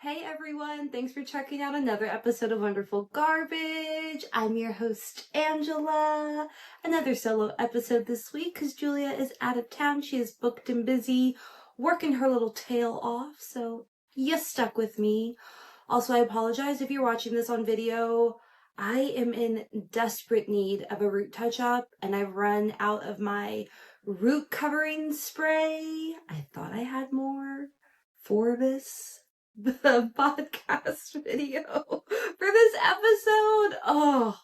Hey everyone, thanks for checking out another episode of Wonderful Garbage. I'm your host, Angela. Another solo episode this week because Julia is out of town. She is booked and busy working her little tail off, so you stuck with me. Also, I apologize if you're watching this on video. I am in desperate need of a root touch-up, and I've run out of my root covering spray. I thought I had more for this the podcast video for this episode. Oh,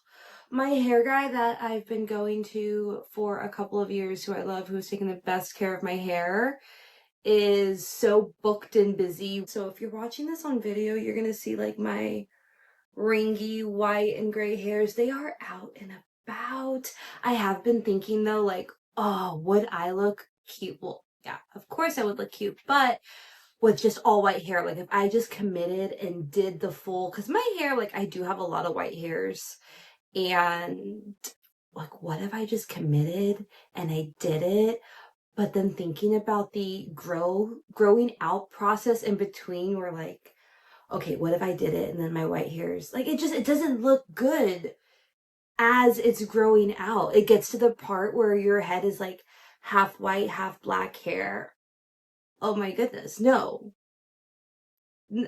my hair guy that I've been going to for a couple of years, who I love, who's taking the best care of my hair, is so booked and busy. So if you're watching this on video, you're gonna see like my ringy white and gray hairs. They are out and about. I have been thinking though, like, oh, would I look cute? Well, yeah, of course I would look cute, but with just all white hair, like if I just committed and did the full, because my hair, like I do have a lot of white hairs, and like what if I just committed and I did it, but then thinking about the growing out process in between, where like, okay, what if I did it and then my white hairs, like it doesn't look good as it's growing out. It gets to the part where your head is like half white, half black hair. Oh my goodness, no.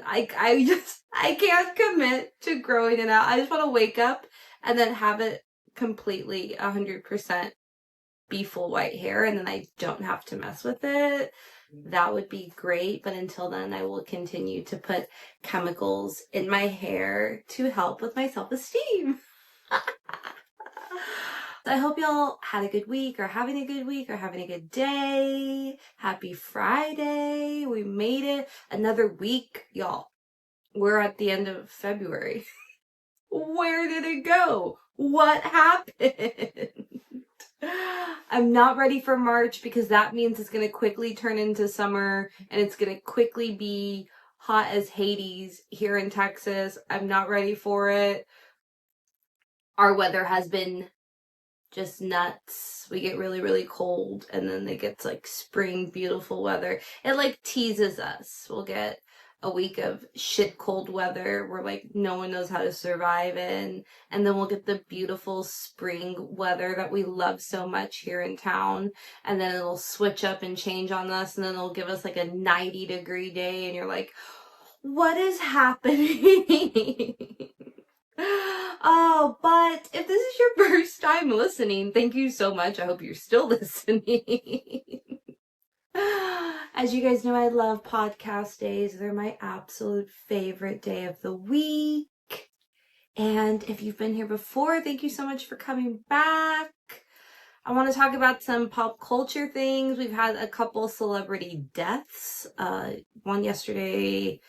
I can't commit to growing it out. I just want to wake up and then have it completely 100% be full white hair, and then I don't have to mess with it. That would be great, but until then I will continue to put chemicals in my hair to help with my self-esteem. I hope y'all had a good week, or having a good week, or having a good day. Happy Friday. We made it. Another week, y'all. We're at the end of February. Where did it go? What happened? I'm not ready for March, because that means it's going to quickly turn into summer, and it's going to quickly be hot as Hades here in Texas. I'm not ready for it. Our weather has been just nuts. We get really, really cold, and then it gets like spring, beautiful weather. It like teases us. We'll get a week of shit cold weather where like no one knows how to survive in, and then we'll get the beautiful spring weather that we love so much here in town, and then it'll switch up and change on us, and then it'll give us like a 90-degree day, and you're like, what is happening? Oh, but if this is your first time listening, thank you so much. I hope you're still listening. As you guys know, I love podcast days. They're my absolute favorite day of the week. And if you've been here before, thank you so much for coming back. I want to talk about some pop culture things. We've had a couple celebrity deaths. One yesterday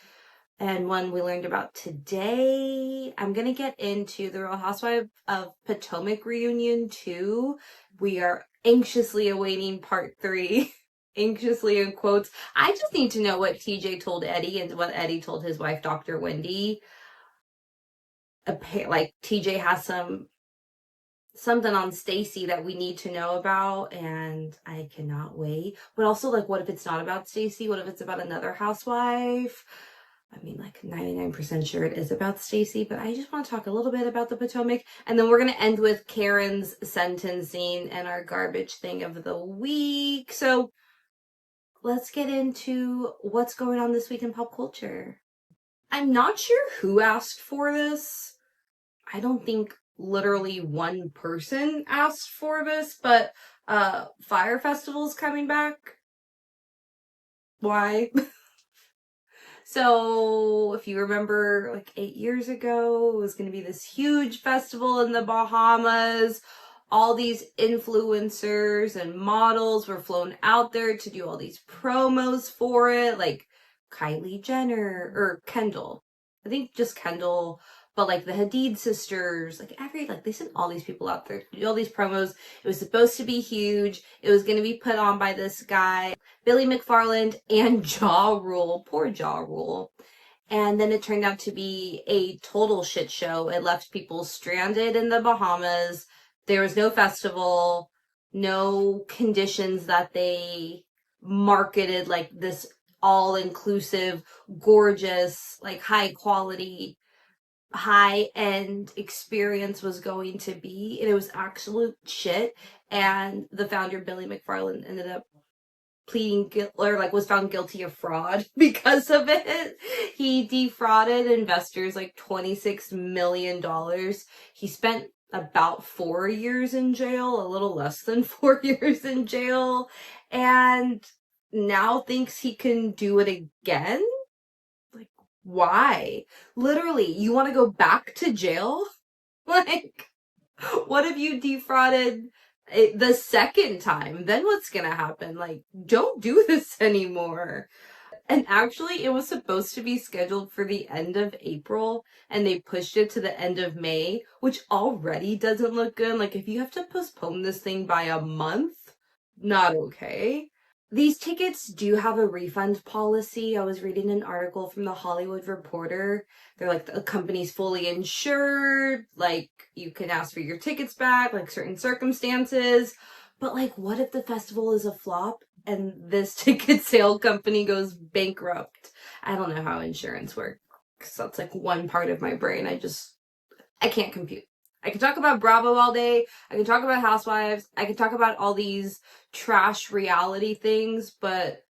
and one we learned about today. I'm going to get into the Real Housewives of Potomac reunion too. We are anxiously awaiting part 3. Anxiously in quotes. I just need to know what TJ told Eddie and what Eddie told his wife, Dr. Wendy. Like TJ has something on Stacy that we need to know about, and I cannot wait. But also, like, what if it's not about Stacy? What if it's about another housewife? I mean, like 99% sure it is about Stacy, but I just want to talk a little bit about the Potomac, and then we're going to end with Karen's sentencing and our garbage thing of the week. So let's get into what's going on this week in pop culture. I'm not sure who asked for this. I don't think literally one person asked for this, but Fyre Festival is coming back. Why? So if you remember, like 8 years ago, it was going to be this huge festival in the Bahamas. All these influencers and models were flown out there to do all these promos for it, like Kylie Jenner or Kendall. I think just Kendall, but like the Hadid sisters, like they sent all these people out there to do all these promos. It was supposed to be huge. It was going to be put on by this guy, Billy McFarland, and Ja Rule. Poor Ja Rule. And then it turned out to be a total shit show. It left people stranded in the Bahamas. There was no festival, no conditions that they marketed like this all-inclusive, gorgeous, like high quality, high-end experience was going to be, and it was absolute shit. And the founder, Billy McFarland, ended up was found guilty of fraud because of it. He defrauded investors like $26 million. He spent about 4 years in jail, a little less than 4 years in jail, and now thinks he can do it again? Like, why? Literally, you want to go back to jail? Like, what if you defrauded the second time? Then what's gonna happen? Like, don't do this anymore. And actually, it was supposed to be scheduled for the end of April, and they pushed it to the end of May, which already doesn't look good. Like, if you have to postpone this thing by a month, not okay. These tickets do have a refund policy. I was reading an article from the Hollywood Reporter. They're like, the company's fully insured. Like, you can ask for your tickets back, like certain circumstances. But like, what if the festival is a flop and this ticket sale company goes bankrupt? I don't know how insurance works. That's like one part of my brain. I can't compute. I can talk about Bravo all day. I can talk about Housewives. I can talk about all these trash reality things, but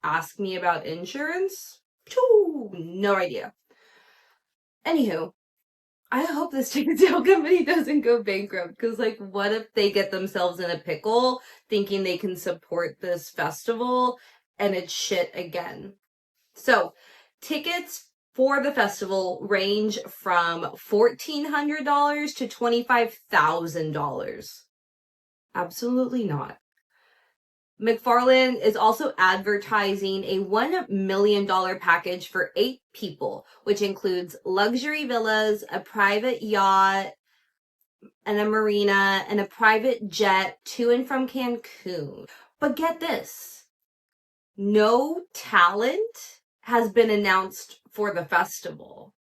ask me about insurance? No idea. Anywho, I hope this ticket sale company doesn't go bankrupt, because like, what if they get themselves in a pickle thinking they can support this festival and it's shit again? So, tickets for the festival range from $1,400 to $25,000. Absolutely not. McFarland is also advertising a $1 million package for 8 people, which includes luxury villas, a private yacht, and a marina, and a private jet to and from Cancun. But get this, no talent has been announced for the festival.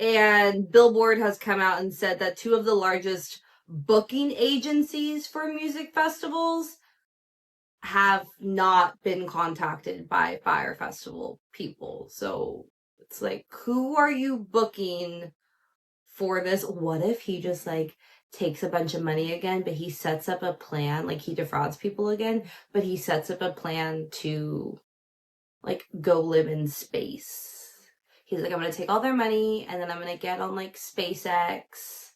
And Billboard has come out and said that 2 of the largest booking agencies for music festivals have not been contacted by Fyre Festival people. So it's like, who are you booking for this? What if he just like takes a bunch of money again, but he sets up a plan, like he defrauds people again, but he sets up a plan to like go live in space. He's like, I'm going to take all their money and then I'm going to get on like SpaceX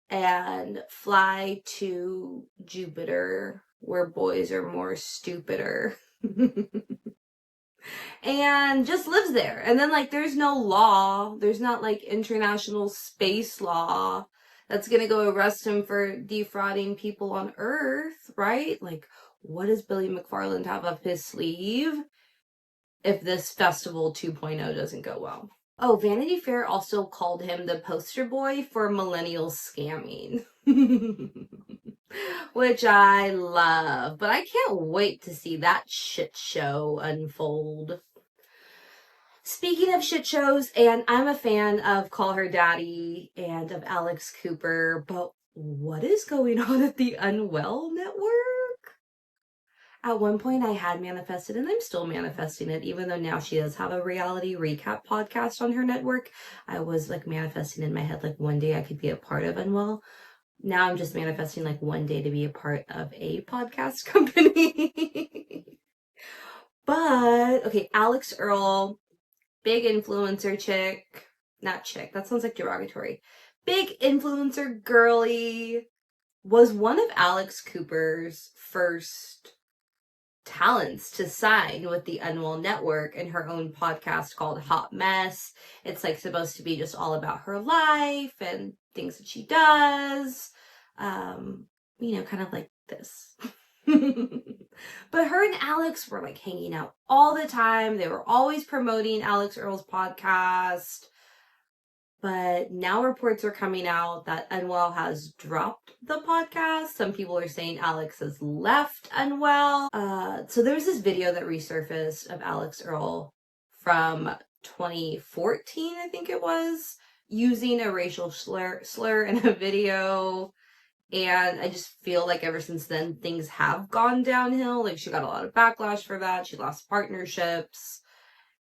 and fly to Jupiter, where boys are more stupider. And just lives there. And then like, there's no law. There's not like international space law that's going to go arrest him for defrauding people on Earth, right? Like, what does Billy McFarland have up his sleeve if this festival 2.0 doesn't go well? Oh, Vanity Fair also called him the poster boy for millennial scamming. Which I love, but I can't wait to see that shit show unfold. Speaking of shit shows, and I'm a fan of Call Her Daddy and of Alex Cooper, but what is going on at the Unwell network? At one point I had manifested, and I'm still manifesting it, even though now she does have a reality recap podcast on her network. I was like manifesting in my head, like one day I could be a part of Unwell. Now I'm just manifesting like one day to be a part of a podcast company. But, okay, Alex Earl, big influencer chick. Not chick, that sounds like derogatory. Big influencer girly. Was one of Alex Cooper's first talents to sign with the Unwell Network and her own podcast called Hot Mess. It's like supposed to be just all about her life and things that she does. Kind of like this. But her and Alex were like hanging out all the time. They were always promoting Alex Earl's podcast. But now reports are coming out that Unwell has dropped the podcast. Some people are saying Alex has left Unwell. So there was this video that resurfaced of Alex Earl from 2014, I think it was, using a racial slur in a video. And I just feel like ever since then, things have gone downhill. Like, she got a lot of backlash for that. She lost partnerships.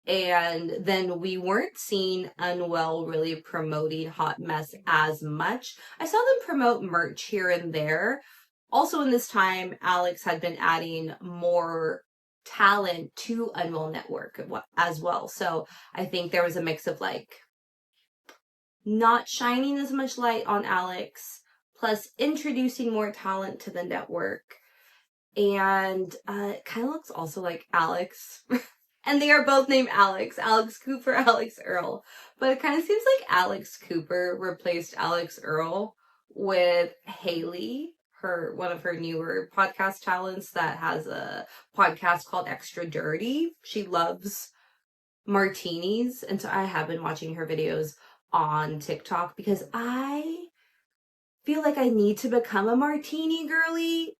And then we weren't seeing Unwell really promoting Hot Mess as much. I saw them promote merch here and there. Also in this time, Alex had been adding more talent to Unwell Network as well. So I think there was a mix of like not shining as much light on Alex, plus introducing more talent to the network. And it kind of looks also like Alex. And they are both named Alex. Alex Cooper, Alex Earl. But it kind of seems like Alex Cooper replaced Alex Earl with Haley, one of her newer podcast talents that has a podcast called Extra Dirty. She loves martinis. And so I have been watching her videos on TikTok because I feel like I need to become a martini girly,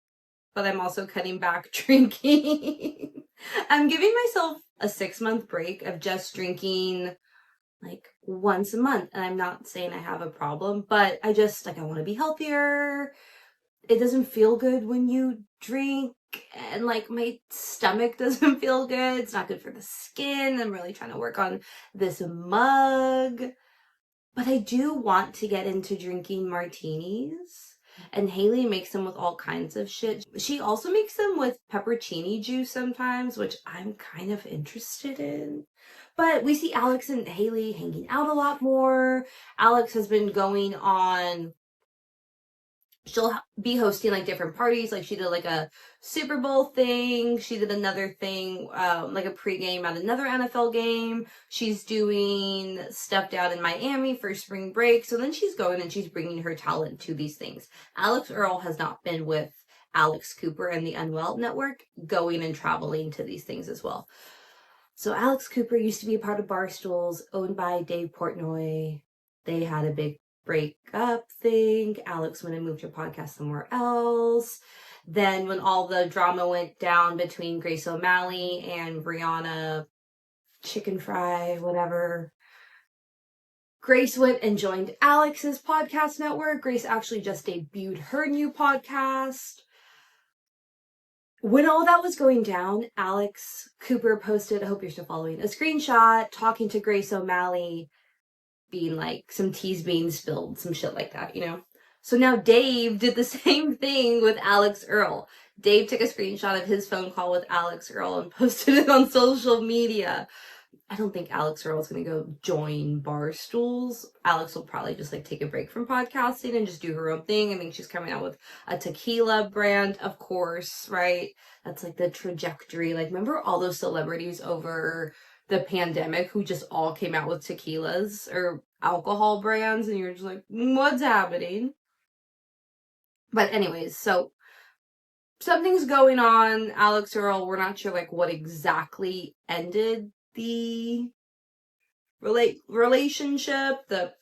but I'm also cutting back drinking. I'm giving myself a 6-month break of just drinking like once a month. And I'm not saying I have a problem, but I just I want to be healthier. It doesn't feel good when you drink, and like my stomach doesn't feel good. It's not good for the skin. I'm really trying to work on this mug. But I do want to get into drinking martinis. And Haley makes them with all kinds of shit. She also makes them with peppercini juice sometimes, which I'm kind of interested in. But we see Alex and Haley hanging out a lot more. Alex has been going on... She'll be hosting like different parties. Like she did like a Super Bowl thing. She did another thing, like a pregame at another NFL game. She's doing stuff down in Miami for spring break. So then she's going and she's bringing her talent to these things. Alex Earl has not been with Alex Cooper and the Unwell Network going and traveling to these things as well. So Alex Cooper used to be a part of Barstools, owned by Dave Portnoy. They had a big breakup thing. Alex went and moved her podcast somewhere else. Then when all the drama went down between Grace O'Malley and Brianna Chicken Fry, whatever, Grace went and joined Alex's podcast network. Grace actually just debuted her new podcast. When all that was going down, Alex Cooper posted, I hope you're still following, a screenshot talking to Grace O'Malley, being like some teas being spilled, some shit like that, you know? So now Dave did the same thing with Alex Earl. Dave took a screenshot of his phone call with Alex Earl and posted it on social media. I don't think Alex Earl is going to go join Barstools. Alex will probably just like take a break from podcasting and just do her own thing. I think she's coming out with a tequila brand, of course, right? That's like the trajectory. Like, remember all those celebrities over the pandemic who just all came out with tequilas or alcohol brands, and you're just like, what's happening? But anyways, so something's going on. Alex Earl, we're not sure like what exactly ended the relationship, the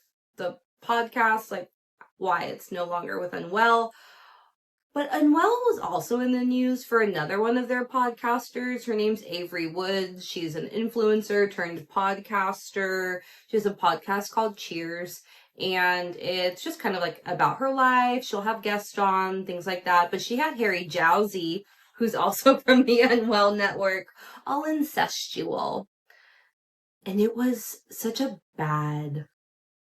podcast, like why it's no longer with Unwell. But Unwell was also in the news for another one of their podcasters. Her name's Avery Woods. She's an influencer turned podcaster. She has a podcast called Cheers. And it's just kind of like about her life. She'll have guests on, things like that. But she had Harry Jowsey, who's also from the Unwell Network, all incestual. And it was such a bad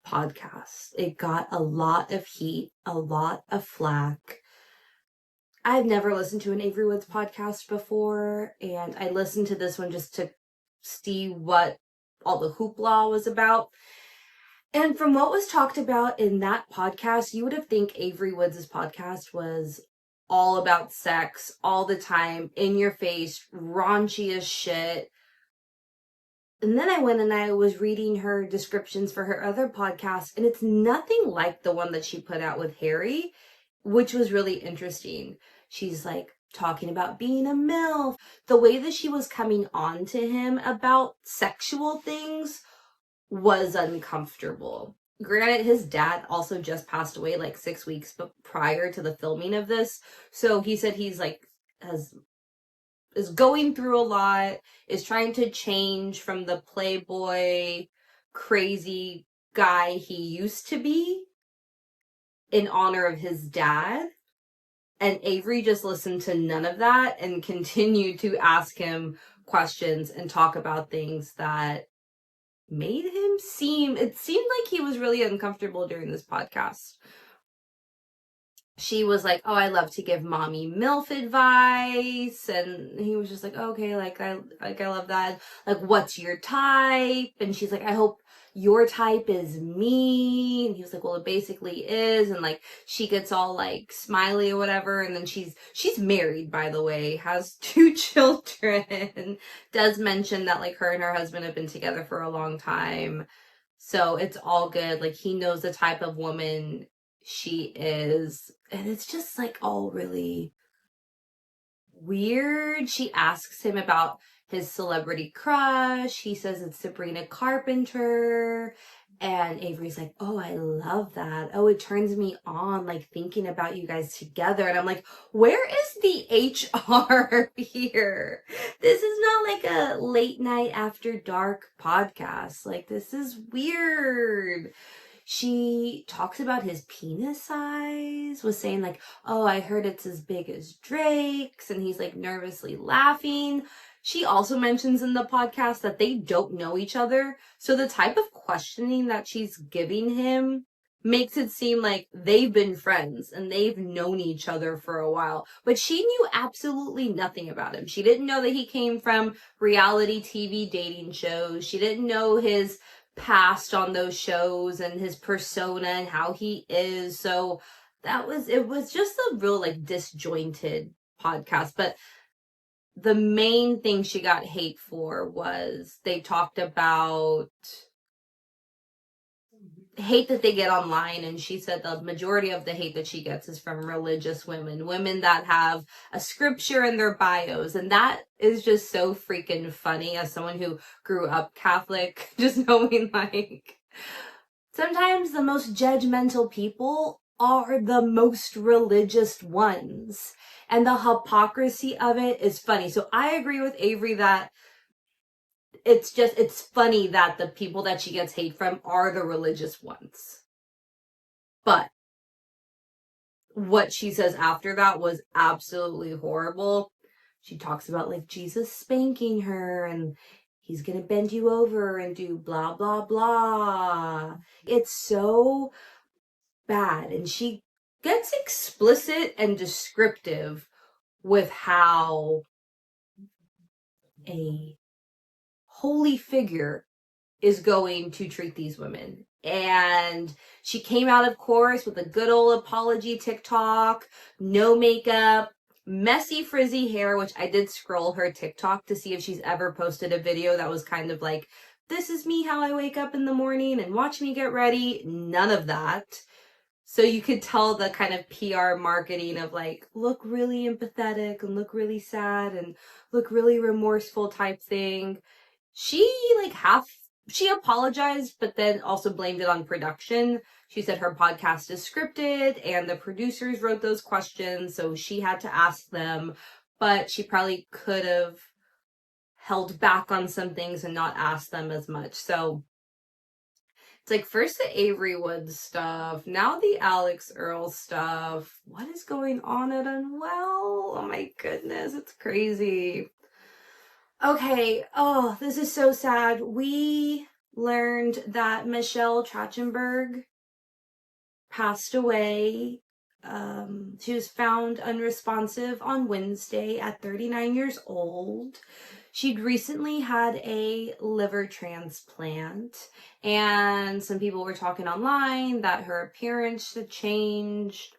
podcast. It got a lot of heat, a lot of flack. I've never listened to an Avery Woods podcast before, and I listened to this one just to see what all the hoopla was about. And from what was talked about in that podcast, you would have think Avery Woods' podcast was all about sex all the time, in your face, raunchy as shit. And then I went and I was reading her descriptions for her other podcast, and it's nothing like the one that she put out with Harry, which was really interesting. She's like talking about being a MILF. The way that she was coming on to him about sexual things was uncomfortable. Granted, his dad also just passed away like 6 weeks prior to the filming of this. So he said he's like, is going through a lot, is trying to change from the playboy, crazy guy he used to be. in honor of his dad. And Avery just listened to none of that and continued to ask him questions and talk about things that made him it seemed like he was really uncomfortable during this podcast. She was like, oh, I love to give mommy MILF advice. And he was just like, okay, I love that. Like, what's your type? And she's like, I hope your type is me. And he was like, well, it basically is. And like, she gets all like smiley or whatever. And then she's married, by the way, has 2 children, does mention that like her and her husband have been together for a long time. So it's all good. Like, he knows the type of woman she is. And it's just like all really weird. She asks him about his celebrity crush. He says it's Sabrina Carpenter. And Avery's like, oh, I love that. Oh, it turns me on, like, thinking about you guys together. And I'm like, where is the HR here? This is not like a late night after dark podcast. Like, this is weird. She talks about his penis size, was saying like, oh, I heard it's as big as Drake's, and he's like nervously laughing. She also mentions in the podcast that they don't know each other, so the type of questioning that she's giving him makes it seem like they've been friends and they've known each other for a while. But she knew absolutely nothing about him. She didn't know that he came from reality TV dating shows. She didn't know his past on those shows and his persona and how he is. So it was just a real like disjointed podcast. But the main thing she got hate for was they talked about hate that they get online, and she said the majority of the hate that she gets is from religious women that have a scripture in their bios, and that is just so freaking funny as someone who grew up Catholic, just knowing like sometimes the most judgmental people are the most religious ones, and the hypocrisy of it is funny. So I agree with Avery that it's funny that the people that she gets hate from are the religious ones. But what she says after that was absolutely horrible. She talks about like Jesus spanking her and he's gonna bend you over and do blah, blah, blah. It's so bad. And she gets explicit and descriptive with how a holy figure is going to treat these women. And she came out, of course, with a good old apology TikTok, no makeup, messy frizzy hair, which I did scroll her TikTok to see if she's ever posted a video that was kind of like, this is me how I wake up in the morning and watch me get ready. None of that. So you could tell the kind of PR marketing of like, look really empathetic and look really sad and look really remorseful type thing. She apologized, but then also blamed it on production. She said her podcast is scripted and the producers wrote those questions, so she had to ask them, but she probably could have held back on some things and not asked them as much. So it's like first the Avery Woods stuff, now the Alex Earl stuff. What is going on at Unwell? Oh my goodness, it's crazy. Okay, oh, this is so sad. We learned that Michelle Trachtenberg passed away. She was found unresponsive on Wednesday at 39 years old. She'd recently had a liver transplant, and some people were talking online that her appearance had changed.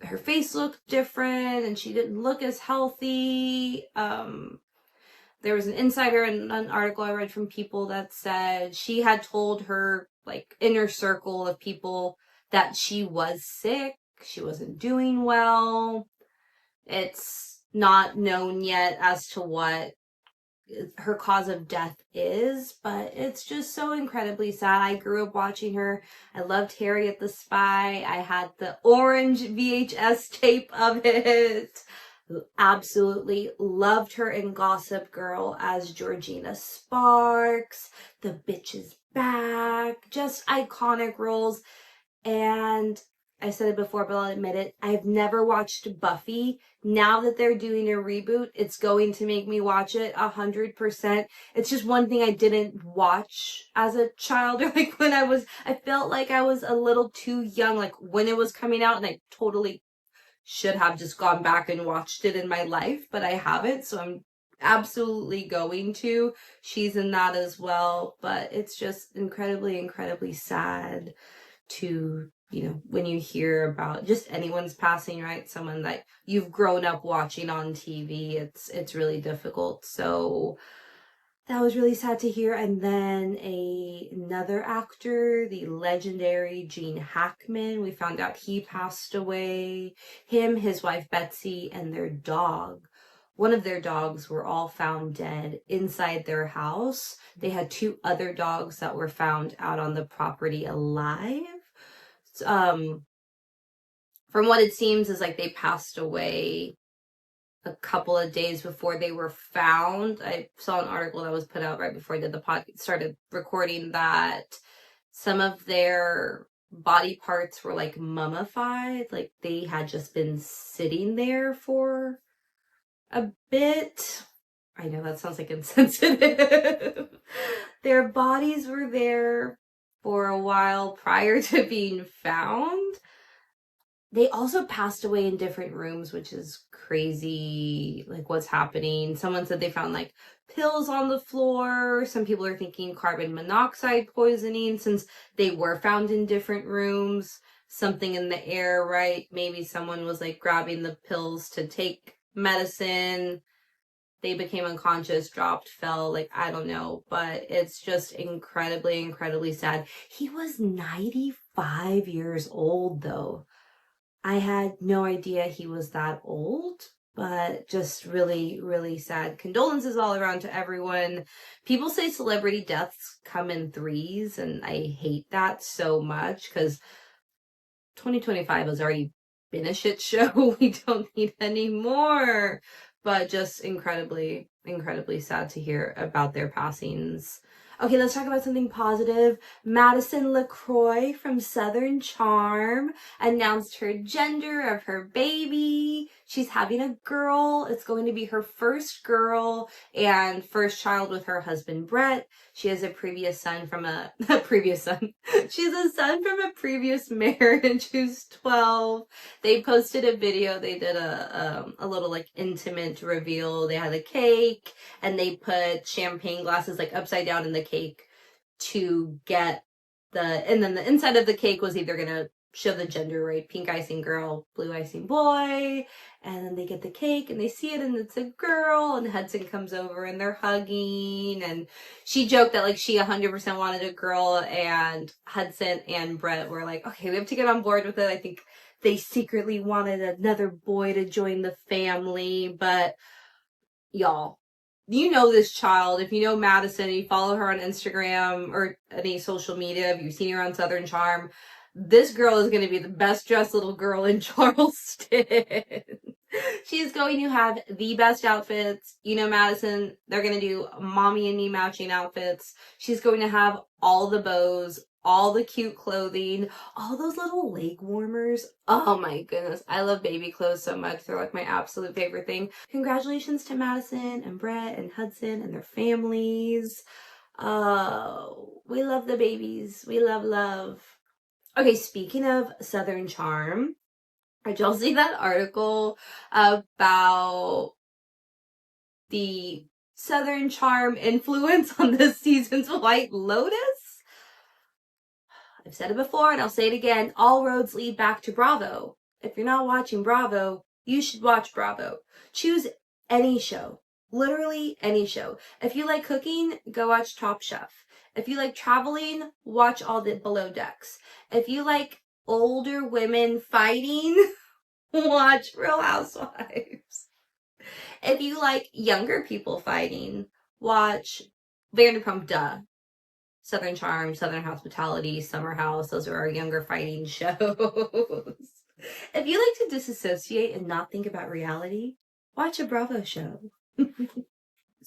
Her face looked different and she didn't look as healthy. There was an insider in an article I read from people that said she had told her like inner circle of people that she was sick, she wasn't doing well. It's not known yet as to what her cause of death is, but it's just so incredibly sad. I grew up watching her. I loved Harriet the Spy. I had the orange VHS tape of it. Absolutely loved her in Gossip Girl as Georgina Sparks. The Bitch is Back. Just iconic roles. And I said it before, but I'll admit it, I've never watched Buffy. Now that they're doing a reboot, it's going to make me watch it 100%. It's just one thing I didn't watch as a child, or like when I felt like I was a little too young, like when it was coming out, and I totally should have just gone back and watched it in my life, but I haven't, so I'm absolutely going to. She's in that as well, but it's just incredibly, incredibly sad to, when you hear about just anyone's passing, right? Someone that you've grown up watching on TV, it's really difficult. So that was really sad to hear. And then another actor, the legendary Gene Hackman, we found out he passed away. Him, his wife Betsy, and their dog. One of their dogs were all found dead inside their house. They had 2 other dogs that were found out on the property alive. From what it seems is like they passed away a couple of days before they were found. I saw an article that was put out right before I did the podcast, started recording, that some of their body parts were like mummified, like they had just been sitting there for a bit. I know that sounds like insensitive. Their bodies were there for a while prior to being found. They also passed away in different rooms, which is crazy, like what's happening. Someone said they found like pills on the floor. Some people are thinking carbon monoxide poisoning since they were found in different rooms. Something in the air, right? Maybe someone was like grabbing the pills to take medicine. They became unconscious, dropped, fell, like, I don't know. But it's just incredibly, incredibly sad. He was 95 years old, though. I had no idea he was that old, but just really, really sad. Condolences all around to everyone. People say celebrity deaths come in threes, and I hate that so much because 2025 has already been a shit show. We don't need any more. But just incredibly, incredibly sad to hear about their passings. Okay, let's talk about something positive. Madison LeCroy from Southern Charm announced her gender of her baby. She's having a girl. It's going to be her first girl and first child with her husband, Brett. She has a previous son from a previous son. She's a son from a previous marriage who's 12. They posted a video. They did a little like intimate reveal. They had a cake and they put champagne glasses like upside down in the cake to get and then the inside of the cake was either gonna show the gender, right? Pink icing girl, blue icing boy. And then they get the cake and they see it and it's a girl, and Hudson comes over and they're hugging, and she joked that like she 100% wanted a girl, and Hudson and Brett were like, okay, we have to get on board with it. I think they secretly wanted another boy to join the family, but y'all, you know this child. If you know Madison, you follow her on Instagram or any social media, if you've seen her on Southern Charm, this girl is going to be the best dressed little girl in Charleston. She's going to have the best outfits. You know Madison, they're going to do mommy and me matching outfits. She's going to have all the bows, all the cute clothing, all those little leg warmers. Oh my goodness. I love baby clothes so much. They're like my absolute favorite thing. Congratulations to Madison and Brett and Hudson and their families. We love the babies. We love. Okay, speaking of Southern Charm, did y'all see that article about the Southern Charm influence on this season's White Lotus? I've said it before and I'll say it again. All roads lead back to Bravo. If you're not watching Bravo, you should watch Bravo. Choose any show. Literally any show. If you like cooking, go watch Top Chef. If you like traveling, watch all the Below Decks. If you like older women fighting, watch Real Housewives. If you like younger people fighting, watch Vanderpump Duh. Southern Charm, Southern Hospitality, Summer House. Those are our younger fighting shows. If you like to disassociate and not think about reality, watch a Bravo show.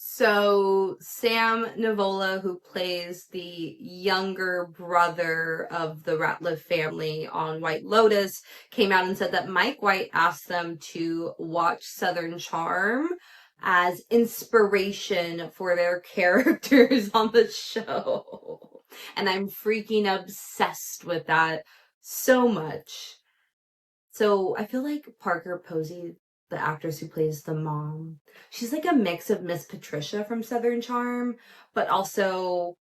So Sam Nivola, who plays the younger brother of the Ratliff family on White Lotus, came out and said that Mike White asked them to watch Southern Charm as inspiration for their characters on the show. And I'm freaking obsessed with that so much. So I feel like Parker Posey, the actress who plays the mom, she's like a mix of Miss Patricia from Southern Charm, but also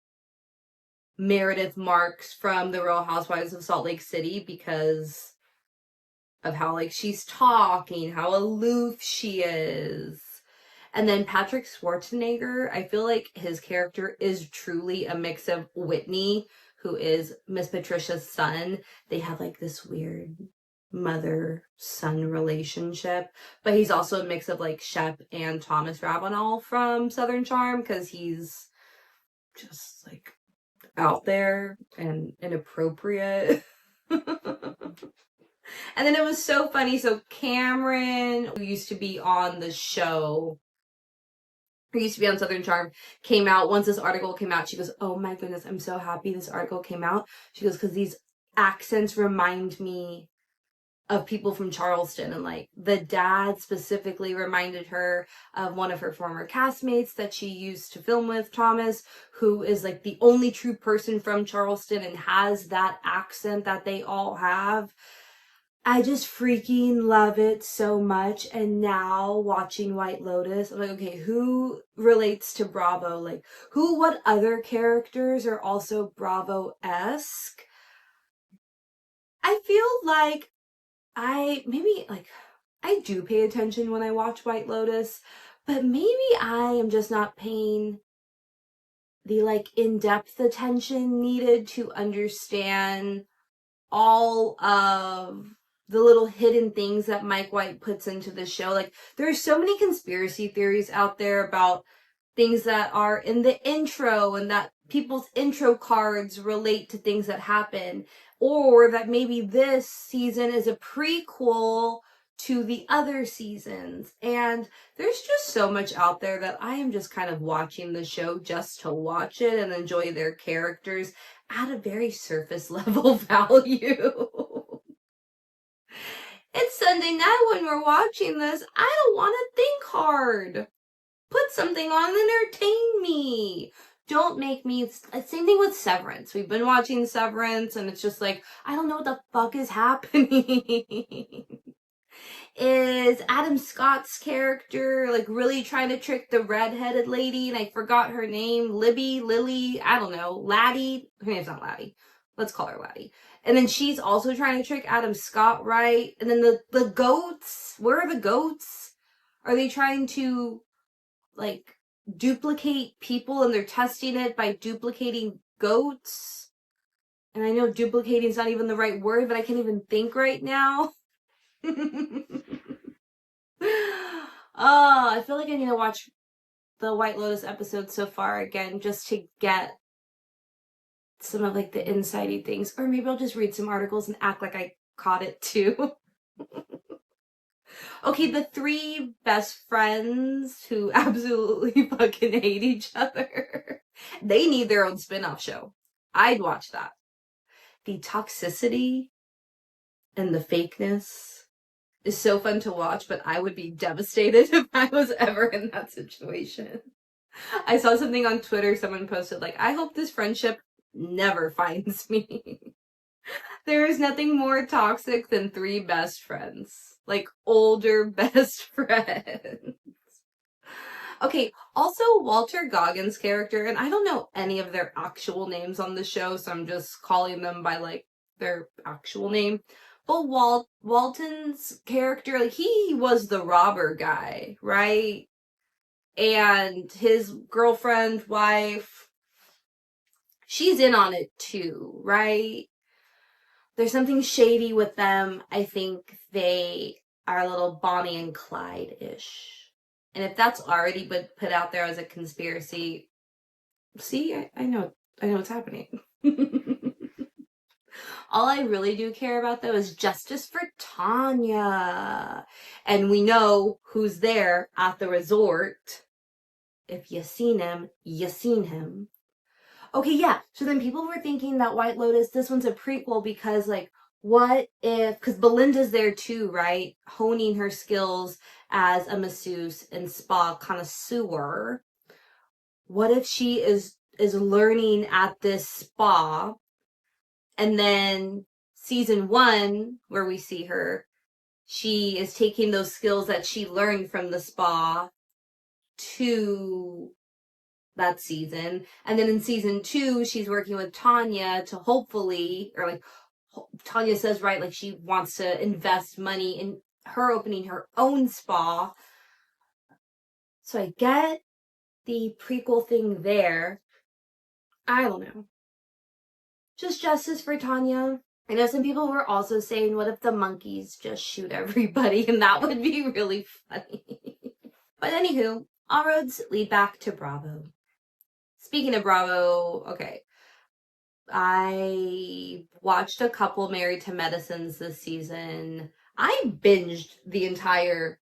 Meredith Marks from The Real Housewives of Salt Lake City because of how like she's talking, how aloof she is. And then Patrick Schwarzenegger, I feel like his character is truly a mix of Whitney, who is Miss Patricia's son. They have like this weird mother-son relationship, but he's also a mix of like Shep and Thomas Ravenel from Southern Charm because he's just like out there and inappropriate. And then it was so funny. So Cameron, who used to be on the show, who used to be on Southern Charm, came out. Once this article came out, she goes, "Oh my goodness, I'm so happy this article came out." She goes, "Because these accents remind me of people from Charleston." And like the dad specifically reminded her of one of her former castmates that she used to film with, Thomas, who is like the only true person from Charleston and has that accent that they all have. I just freaking love it so much. And now watching White Lotus, I'm like, okay, who relates to Bravo? Like what other characters are also Bravo-esque? I feel like I do pay attention when I watch White Lotus, but maybe I am just not paying the like in-depth attention needed to understand all of the little hidden things that Mike White puts into the show. Like there are so many conspiracy theories out there about things that are in the intro and that people's intro cards relate to things that happen, or that maybe this season is a prequel to the other seasons. And there's just so much out there that I am just kind of watching the show just to watch it and enjoy their characters at a very surface level value. It's Sunday night when we're watching this. I don't want to think hard. Put something on and entertain me. Don't make me... Same thing with Severance. We've been watching Severance and it's just like, I don't know what the fuck is happening. Is Adam Scott's character like really trying to trick the redheaded lady? And I forgot her name. Lily, I don't know. Laddie. Her name's not Laddie. Let's call her Laddie. And then she's also trying to trick Adam Scott, right? And then the goats. Where are the goats? Are they trying to like duplicate people and they're testing it by duplicating goats? And I know duplicating is not even the right word, but I can't even think right now. Oh, I feel like I need to watch the White Lotus episode so far again just to get some of like the insidey things, or maybe I'll just read some articles and act like I caught it too. Okay, the three best friends who absolutely fucking hate each other. They need their own spin-off show. I'd watch that. The toxicity and the fakeness is so fun to watch, but I would be devastated if I was ever in that situation. I saw something on Twitter, someone posted like, I hope this friendship never finds me. There is nothing more toxic than three best friends. Like, older best friends. Okay, also Walter Goggins' character, and I don't know any of their actual names on the show, so I'm just calling them by, like, their actual name. But Walton's character, like, he was the robber guy, right? And his girlfriend, wife, she's in on it too, right? There's something shady with them. I think they are a little Bonnie and Clyde-ish. And if that's already been put out there as a conspiracy, see, I know what's happening. All I really do care about, though, is justice for Tanya. And we know who's there at the resort. if you seen him, you seen him. Okay, yeah. So then people were thinking that White Lotus, this one's a prequel because, like, what if, because Belinda's there too, right? Honing her skills as a masseuse and spa connoisseur. What if she is learning at this spa, and then season 1, where we see her, she is taking those skills that she learned from the spa to that season. And then in season 2, she's working with Tanya to hopefully, or like Tanya says, right, like she wants to invest money in her opening her own spa. So I get the prequel thing there. I don't know. Just justice for Tanya. I know some people were also saying, what if the monkeys just shoot everybody? And that would be really funny. But anywho, all roads lead back to Bravo. Speaking of Bravo, okay. I watched a couple Married to Medicines this season. I binged the entire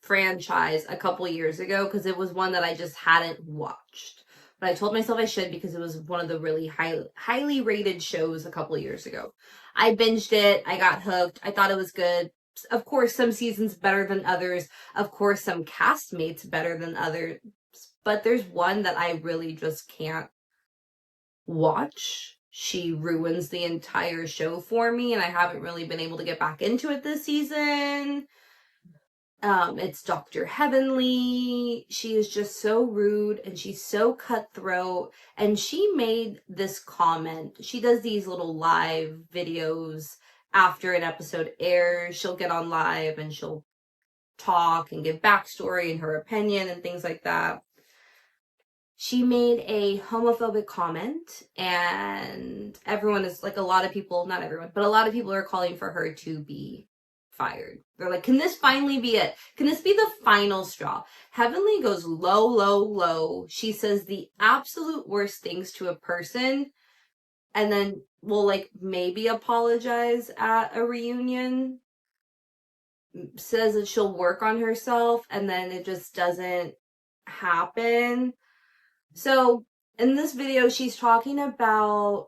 franchise a couple years ago because it was one that I just hadn't watched. But I told myself I should because it was one of the really highly rated shows a couple years ago. I binged it. I got hooked. I thought it was good. Of course, some seasons better than others. Of course, some castmates better than others. But there's one that I really just can't watch. She ruins the entire show for me, and I haven't really been able to get back into it this season. It's Dr. Heavenly. She is just so rude and she's so cutthroat. And she made this comment. She does these little live videos after an episode airs. She'll get on live and she'll talk and give backstory and her opinion and things like that. She made a homophobic comment, and everyone is like, a lot of people, not everyone, but a lot of people are calling for her to be fired. They're like, can this finally be it? Can this be the final straw? Heavenly goes low, low, low. She says the absolute worst things to a person, and then will like maybe apologize at a reunion. Says that she'll work on herself, and then it just doesn't happen. So in this video, she's talking about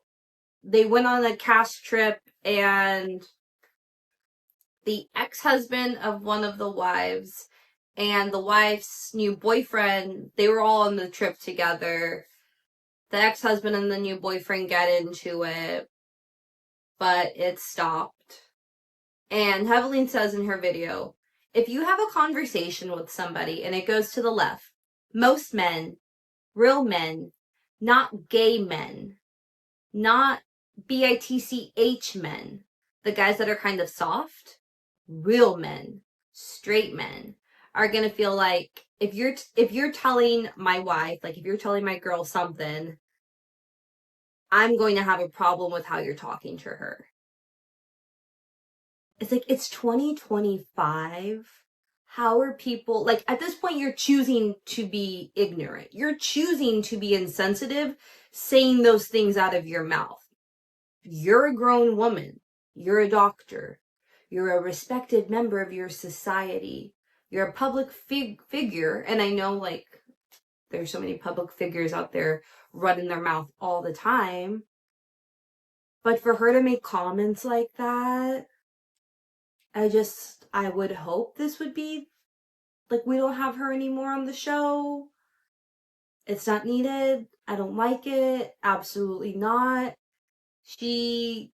they went on a cast trip, and the ex-husband of one of the wives and the wife's new boyfriend, they were all on the trip together. The ex-husband and the new boyfriend get into it, but it stopped. And Heavenly says in her video, if you have a conversation with somebody and it goes to the left, most men, real men, not gay men, not bitch men, the guys that are kind of soft, real men, straight men, are gonna feel like if you're telling my wife, like if you're telling my girl something, I'm going to have a problem with how you're talking to her. It's like, it's 2025. How are people, like, at this point, you're choosing to be ignorant. You're choosing to be insensitive, saying those things out of your mouth. You're a grown woman. You're a doctor. You're a respected member of your society. You're a public figure. And I know, like, there's so many public figures out there running their mouth all the time. But for her to make comments like that, I would hope this would be, like, we don't have her anymore on the show. It's not needed. I don't like it. Absolutely not. She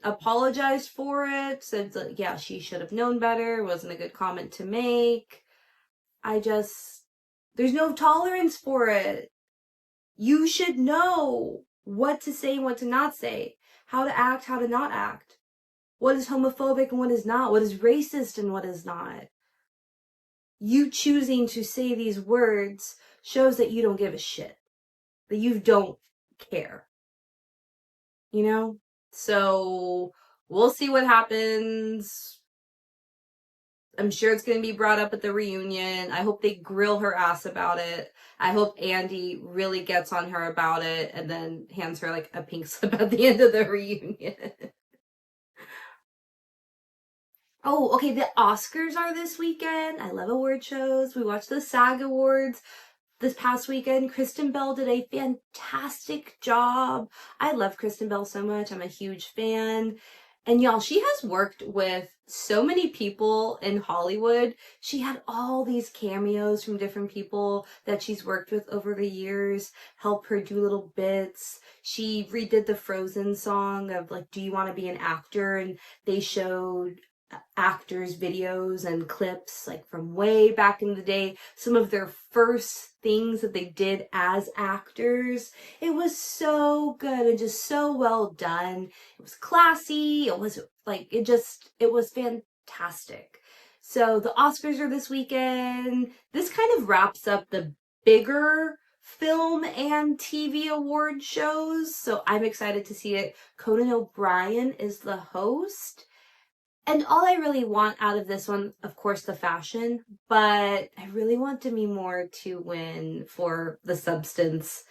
apologized for it, said that, yeah, she should have known better. It wasn't a good comment to make. There's no tolerance for it. You should know what to say and what to not say, how to act, how to not act, what is homophobic and what is not, what is racist and what is not. You choosing to say these words shows that you don't give a shit, that you don't care, you know? So we'll see what happens. I'm sure it's going to be brought up at the reunion. I hope they grill her ass about it. I hope Andy really gets on her about it and then hands her like a pink slip at the end of the reunion. Oh, okay, the Oscars are this weekend. I love award shows. We watched the SAG Awards this past weekend. Kristen Bell did a fantastic job. I love Kristen Bell so much. I'm a huge fan. And y'all, she has worked with so many people in Hollywood. She had all these cameos from different people that she's worked with over the years, help her do little bits. She redid the Frozen song of like, do you want to be an actor? And they showed actors' videos and clips like from way back in the day, some of their first things that they did as actors. It was so good and just so well done. It was classy. It was like, it was fantastic. So the Oscars are this weekend. This kind of wraps up the bigger film and TV award shows. So I'm excited to see it. Conan O'Brien is the host. And all I really want out of this one, of course, the fashion, but I really want Demi Moore to win for the substance.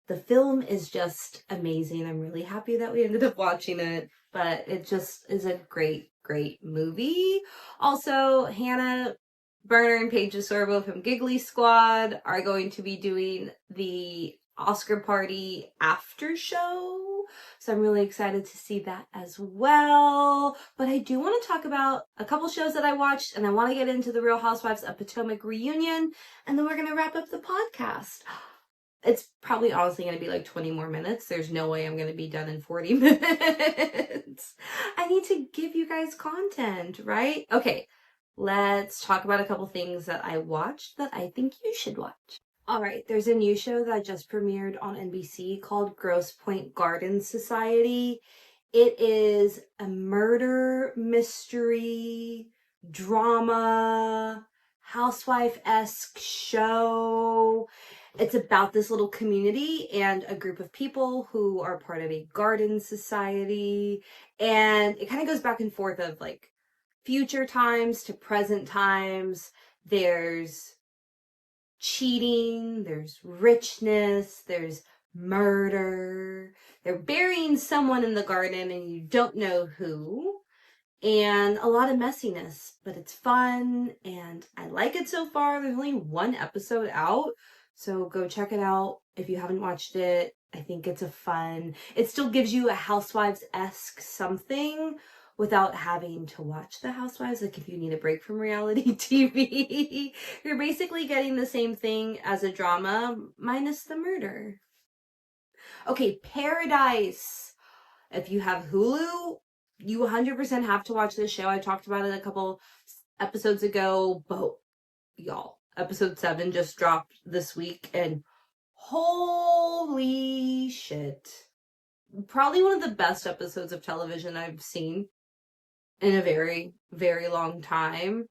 The film is just amazing. I'm really happy that we ended up watching it, but it just is a great, great movie. Also, Hannah Berner and Paige Sorbo from Giggly Squad are going to be doing the Oscar party after show. So I'm really excited to see that as well. But I do want to talk about a couple shows that I watched, and I want to get into the Real Housewives of Potomac reunion, and then we're going to wrap up the podcast. It's probably honestly going to be like 20 more minutes. There's no way I'm going to be done in 40 minutes. I need to give you guys content, right? Okay, let's talk about a couple things that I watched that I think you should watch. All right, there's a new show that just premiered on NBC called Grosse Pointe Garden Society. It is a murder mystery drama housewife-esque show. It's about this little community and a group of people who are part of a garden society, and it kind of goes back and forth of like future times to present times. There's cheating, there's richness, there's murder. They're burying someone in the garden and you don't know who. And a lot of messiness, but it's fun and I like it so far. There's only one episode out, so go check it out if you haven't watched it. I think it's it still gives you a Housewives-esque something without having to watch the Housewives. Like if you need a break from reality TV, you're basically getting the same thing as a drama minus the murder. Okay, Paradise. If you have Hulu, you 100% have to watch this show. I talked about it a couple episodes ago, but y'all, episode 7 just dropped this week and holy shit. Probably one of the best episodes of television I've seen in a very, very long time.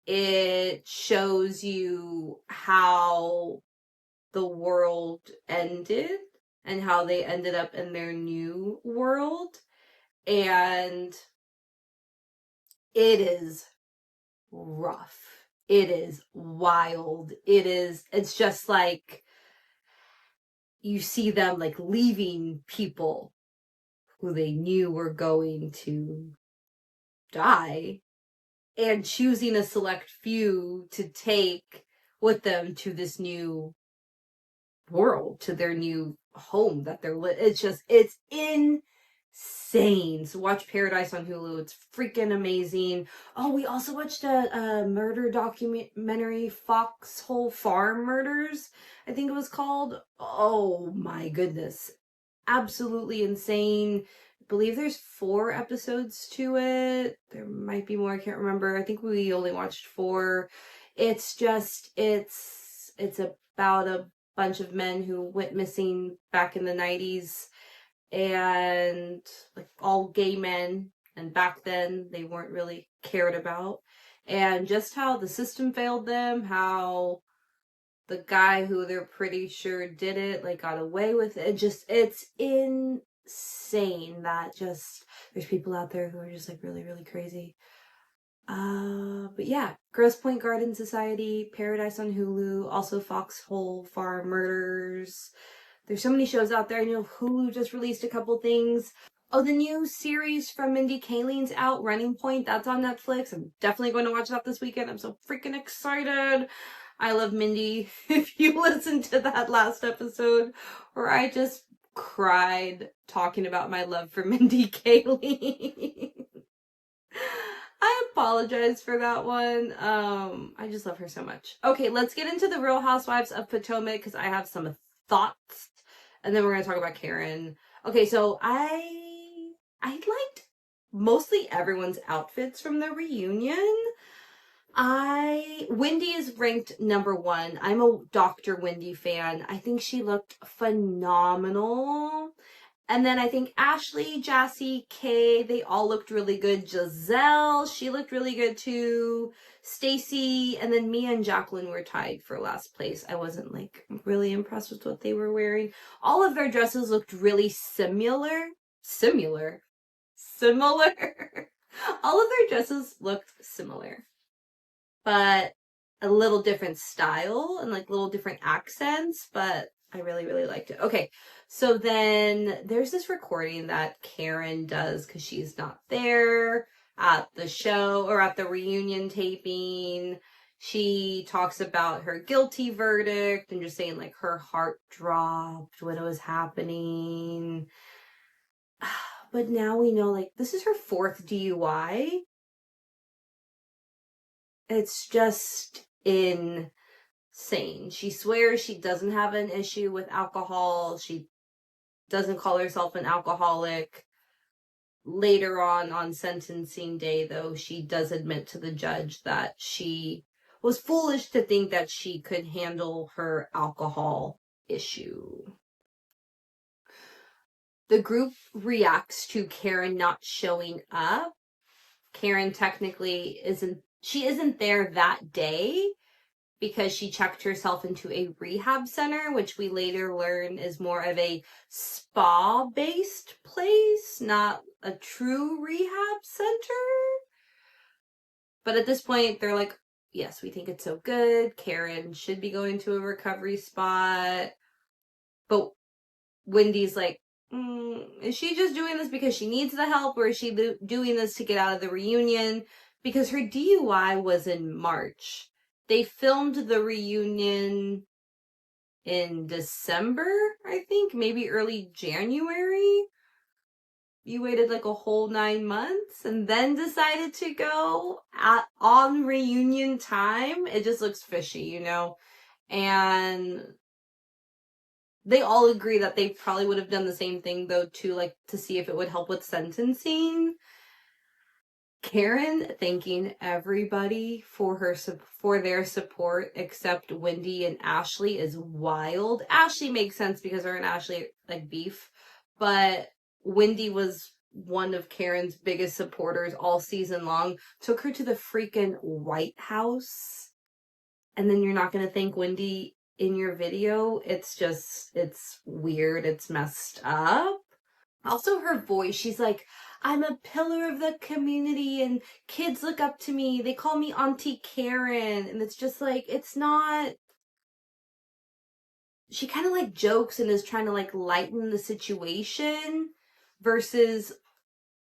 It shows you how the world ended and how they ended up in their new world. And it is rough. It is wild. It's just like you see them like leaving people who they knew were going to die and choosing a select few to take with them to this new world, to their new home that they're it's insane. So watch Paradise on Hulu. It's freaking amazing. Oh, we also watched a murder documentary, Foxhole Farm Murders, I think it was called. Oh my goodness. Absolutely insane. I believe there's 4 episodes to it. There might be more, I can't remember. I think we only watched 4. It's about a bunch of men who went missing back in the 90s, and like all gay men, and back then they weren't really cared about, and just how the system failed them, how the guy who they're pretty sure did it like got away with it. It's insane that just there's people out there who are just like really, really crazy. But yeah, Grosse Pointe Garden Society, Paradise on Hulu, also Foxhole Farm Murders. There's so many shows out there. I know Hulu just released a couple things. Oh, the new series from Mindy Kaling's out, Running Point. That's on Netflix. I'm definitely going to watch that this weekend. I'm so freaking excited. I love Mindy. If you listened to that last episode where I just cried talking about my love for Mindy Kaling. I apologize for that one. I just love her so much. Okay, let's get into the Real Housewives of Potomac because I have some thoughts, and then we're gonna talk about Karen. Okay, so I liked mostly everyone's outfits from the reunion. Wendy is ranked number one. I'm a Dr. Wendy fan. I think she looked phenomenal. And then I think Ashley, Jassy, Kay, they all looked really good. Giselle, she looked really good too. Stacy, and then Mia and Jacqueline were tied for last place. I wasn't like really impressed with what they were wearing. All of their dresses looked really similar. All of their dresses looked similar, but a little different style and like little different accents, but I really, really liked it. Okay, so then there's this recording that Karen does because she's not there at the show or at the reunion taping. She talks about her guilty verdict and just saying like her heart dropped when it was happening. But now we know like this is her 4th DUI. It's just insane. She swears she doesn't have an issue with alcohol. She doesn't call herself an alcoholic. Later on sentencing day, though, she does admit to the judge that she was foolish to think that she could handle her alcohol issue. The group reacts to Karen not showing up. Karen technically isn't there that day because she checked herself into a rehab center, which we later learn is more of a spa-based place, not a true rehab center. But at this point, they're like, yes, we think it's so good. Karen should be going to a recovery spot. But Wendy's like, is she just doing this because she needs the help, or is she doing this to get out of the reunion? Because her DUI was in March. They filmed the reunion in December, I think, maybe early January. You waited like a whole 9 months and then decided to go on reunion time. It just looks fishy, you know? And they all agree that they probably would have done the same thing, though, too, like to see if it would help with sentencing. Karen thanking everybody for their support except Wendy and Ashley is wild. Ashley makes sense because her and Ashley like beef, but Wendy was one of Karen's biggest supporters all season long. Took her to the freaking White House, and then you're not gonna thank Wendy in your video. It's weird. It's messed up. Also, her voice, she's like, I'm a pillar of the community and kids look up to me. They call me Auntie Karen. And it's just like, it's not. She kind of like jokes and is trying to like lighten the situation versus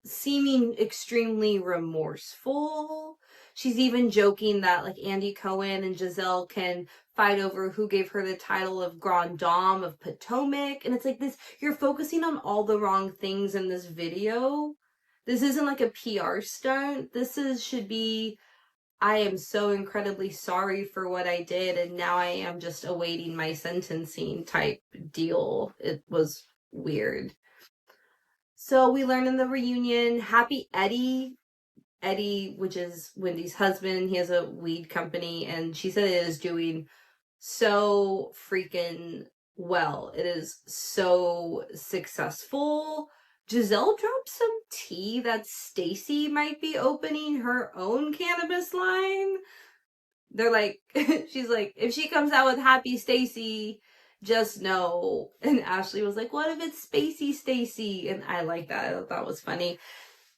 seeming extremely remorseful. She's even joking that like Andy Cohen and Giselle can fight over who gave her the title of Grand Dame of Potomac. And it's like this, you're focusing on all the wrong things in this video. This isn't like a PR stunt. Should be, I am so incredibly sorry for what I did and now I am just awaiting my sentencing type deal. It was weird. So we learn in the reunion, Happy Eddie, which is Wendy's husband, he has a weed company, and she said it is doing so freaking well. It is so successful. Giselle dropped some tea that Stacy might be opening her own cannabis line. They're like, she's like, if she comes out with Happy Stacy, just know. And Ashley was like, what if it's Spacey Stacy? And I like that. I thought that was funny.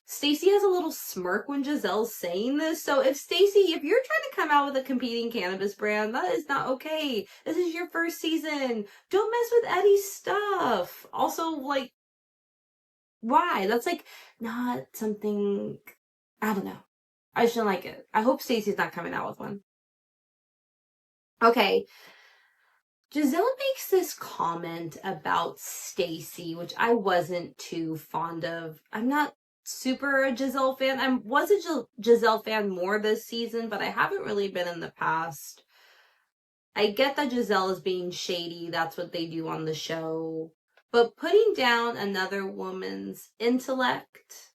Stacy has a little smirk when Giselle's saying this. So if you're trying to come out with a competing cannabis brand, that is not okay. This is your first season. Don't mess with Eddie's stuff. Also, like, Why? That's like not something, I don't know. I shouldn't like it. I hope Stacey's not coming out with one. Okay. Giselle makes this comment about Stacey, which I wasn't too fond of. I'm not super a Giselle fan. I was a Giselle fan more this season, but I haven't really been in the past. I get that Giselle is being shady. That's what they do on the show. But putting down another woman's intellect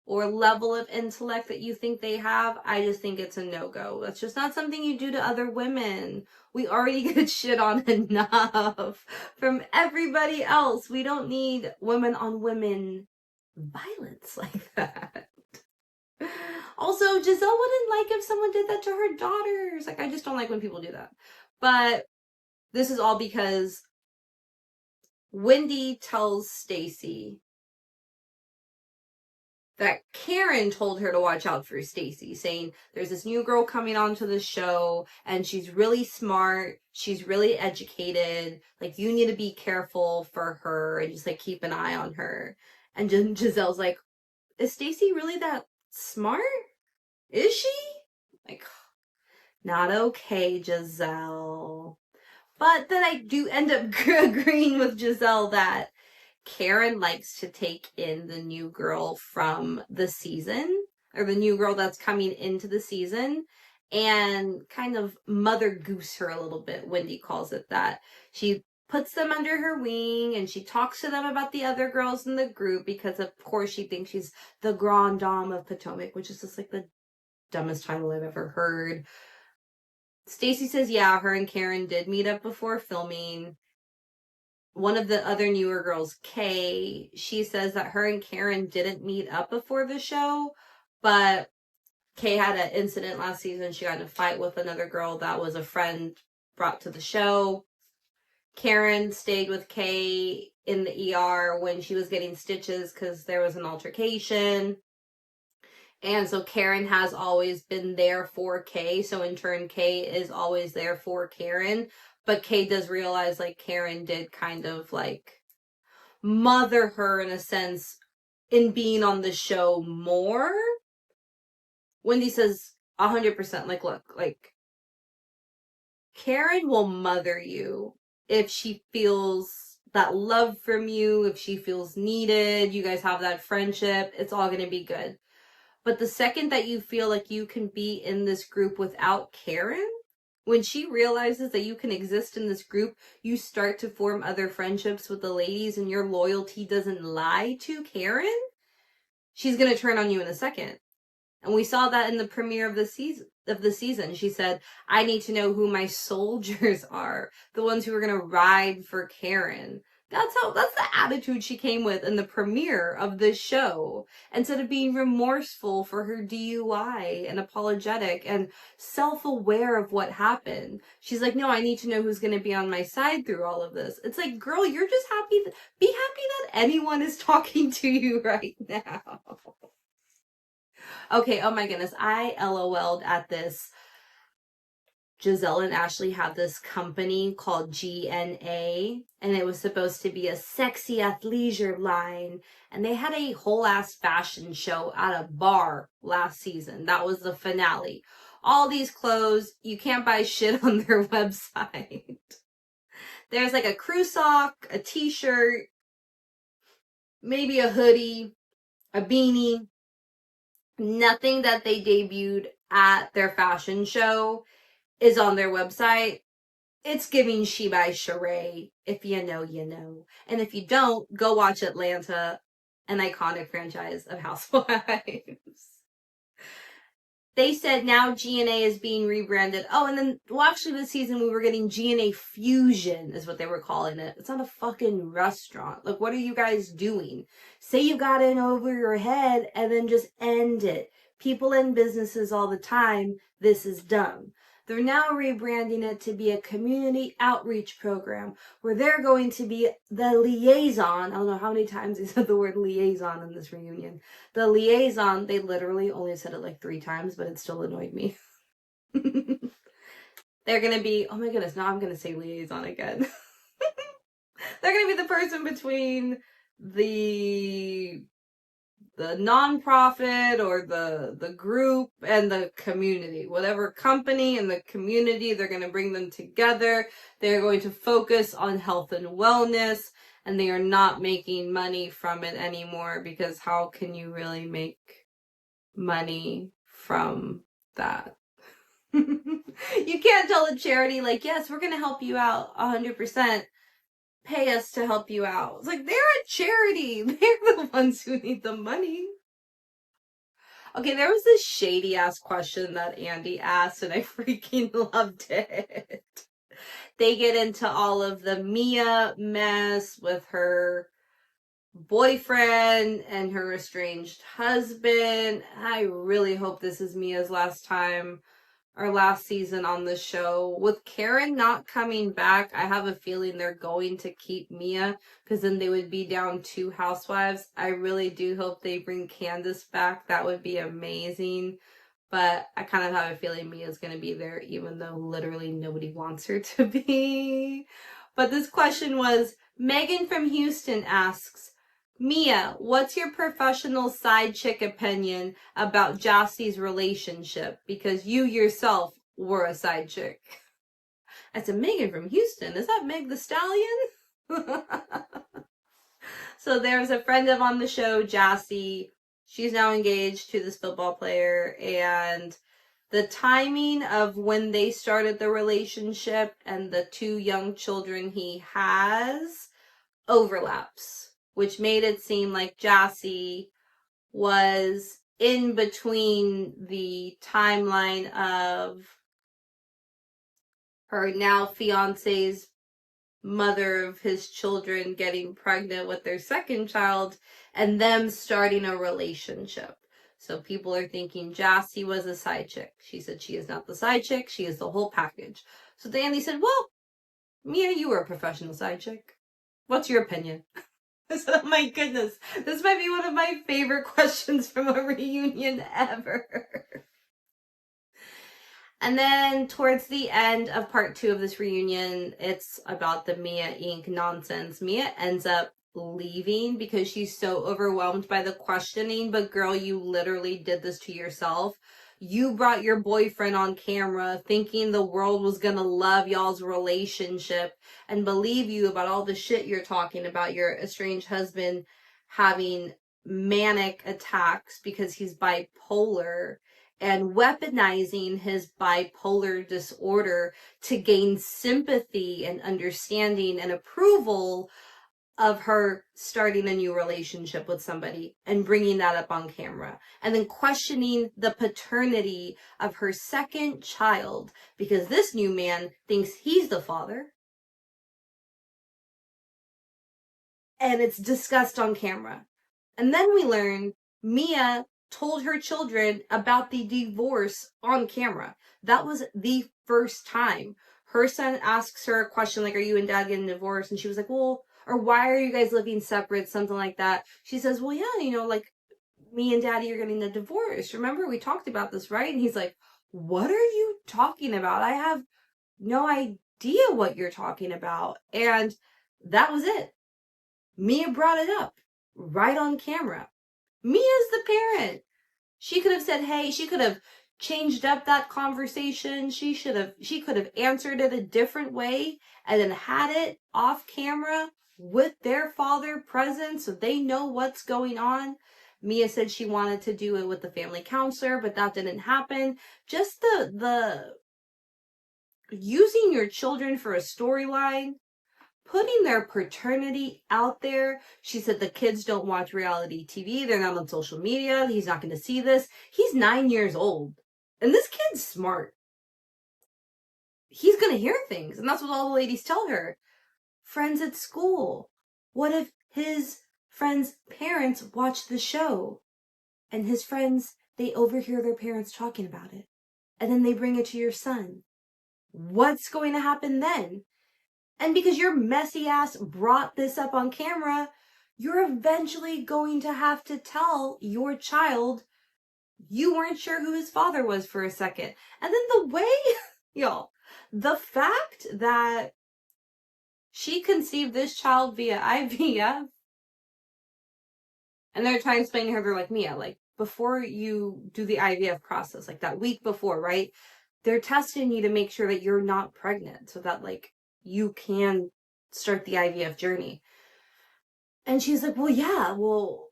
or level of intellect that you think they have, I just think it's a no-go. That's just not something you do to other women. We already get shit on enough from everybody else. We don't need women on women violence like that. Also, Giselle wouldn't like if someone did that to her daughters. Like, I just don't like when people do that. But this is all because Wendy tells Stacey that Karen told her to watch out for Stacey, saying there's this new girl coming onto the show and she's really smart, she's really educated, like you need to be careful for her and just like keep an eye on her. And Giselle's like, is Stacey really that smart? Is she? Like, not okay, Giselle. But then I do end up agreeing with Giselle that Karen likes to take in the new girl from the season, or the new girl that's coming into the season, and kind of mother goose her a little bit. Wendy calls it that. She puts them under her wing and she talks to them about the other girls in the group because of course she thinks she's the Grande Dame of Potomac, which is just like the dumbest title I've ever heard. Stacey says, yeah, her and Karen did meet up before filming. One of the other newer girls, Kay, she says that her and Karen didn't meet up before the show, but Kay had an incident last season. She got in a fight with another girl that was a friend brought to the show. Karen stayed with Kay in the ER when she was getting stitches because there was an altercation. And so Karen has always been there for Kay. So in turn, Kay is always there for Karen. But Kay does realize like Karen did kind of like mother her in a sense in being on the show more. Wendy says 100% like, look, like Karen will mother you if she feels that love from you, if she feels needed, you guys have that friendship, it's all going to be good. But the second that you feel like you can be in this group without Karen, when she realizes that you can exist in this group, you start to form other friendships with the ladies and your loyalty doesn't lie to Karen, she's going to turn on you in a second. And we saw that in the premiere of the season. She said, I need to know who my soldiers are, the ones who are going to ride for Karen. That's the attitude she came with in the premiere of this show. Instead of being remorseful for her DUI and apologetic and self-aware of what happened. She's like, no, I need to know who's going to be on my side through all of this. It's like, girl, you're just happy. Be happy that anyone is talking to you right now. Okay, oh my goodness, I LOL'd at this. Giselle and Ashley have this company called GNA, and it was supposed to be a sexy athleisure line, and they had a whole ass fashion show at a bar last season. That was the finale. All these clothes, you can't buy shit on their website. There's like a crew sock, a t-shirt, maybe a hoodie, a beanie. Nothing that they debuted at their fashion show is on their website. It's giving She by Sheree. If you know, you know. And if you don't, go watch Atlanta, an iconic franchise of housewives. They said now GNA is being rebranded. Oh, and then, well, actually this season we were getting GNA Fusion is what they were calling it. It's not a fucking restaurant. Like, what are you guys doing? Say you got in over your head and then just end it. People in businesses all the time, this is dumb. They're now rebranding it to be a community outreach program where they're going to be the liaison. I don't know how many times they said the word liaison in this reunion. The liaison, they literally only said it like 3 times, but it still annoyed me. They're going to be, oh my goodness, now I'm going to say liaison again. They're going to be the person between the nonprofit or the group and the community. Whatever company and the community, they're going to bring them together. They're going to focus on health and wellness, and they are not making money from it anymore, because how can you really make money from that? You can't tell a charity, like, yes, we're going to help you out 100%. Pay us to help you out. It's like, they're a charity. They're the ones who need the money. Okay, there was this shady ass question that Andy asked, and I freaking loved it. They get into all of the Mia mess with her boyfriend and her estranged husband. I really hope this is Mia's last time or last season on the show. With Karen not coming back, I have a feeling they're going to keep Mia, because then they would be down 2 housewives. I really do hope they bring Candace back. That would be amazing. But I kind of have a feeling Mia's going to be there, even though literally nobody wants her to be. But this question was, Megan from Houston asks, Mia, what's your professional side chick opinion about Jassie's relationship? Because you yourself were a side chick. I said, Megan from Houston, is that Meg the Stallion? So there's a friend of on the show, Jassie. She's now engaged to this football player, and the timing of when they started the relationship and the 2 young children he has overlaps, which made it seem like Jassie was in between the timeline of her now fiance's mother of his children getting pregnant with their second child and them starting a relationship. So people are thinking Jassie was a side chick. She said she is not the side chick. She is the whole package. So Danny said, well, Mia, you were a professional side chick. What's your opinion? I said, oh my goodness, this might be one of my favorite questions from a reunion ever. And then towards the end of part 2 of this reunion, it's about the Mia Inc. nonsense. Mia ends up leaving because she's so overwhelmed by the questioning. But girl, you literally did this to yourself. You brought your boyfriend on camera thinking the world was gonna love y'all's relationship and believe you about all the shit you're talking about your estranged husband having manic attacks because he's bipolar, and weaponizing his bipolar disorder to gain sympathy and understanding and approval of her starting a new relationship with somebody and bringing that up on camera, and then questioning the paternity of her second child because this new man thinks he's the father, and it's discussed on camera. And then we learn Mia told her children about the divorce on camera. That was the first time. Her son asks her a question like, are you and dad getting divorced? And she was like, well, or why are you guys living separate? Something like that. She says, well, yeah, like me and daddy are getting a divorce. Remember, we talked about this, right? And he's like, what are you talking about? I have no idea what you're talking about. And that was it. Mia brought it up right on camera. Mia's the parent. She could have said, hey, she could have changed up that conversation. She could have answered it a different way and then had it off camera with their father present so they know what's going on. Mia said she wanted to do it with the family counselor, but that didn't happen. Just the using your children for a storyline, putting their paternity out there. She said the kids don't watch reality TV. They're not on social media. He's not going to see this. He's 9 years old. And this kid's smart. He's going to hear things. And that's what all the ladies tell her. Friends at school. What if his friends' parents watch the show? And his friends, they overhear their parents talking about it. And then they bring it to your son. What's going to happen then? And because your messy ass brought this up on camera, you're eventually going to have to tell your child you weren't sure who his father was for a second. And then the way, y'all, the fact that she conceived this child via IVF And they're trying to explain to her, they're like, Mia, like, before you do the IVF process, like that week before, right? They're testing you to make sure that you're not pregnant so that, like, you can start the IVF journey. And she's like, well, yeah, well,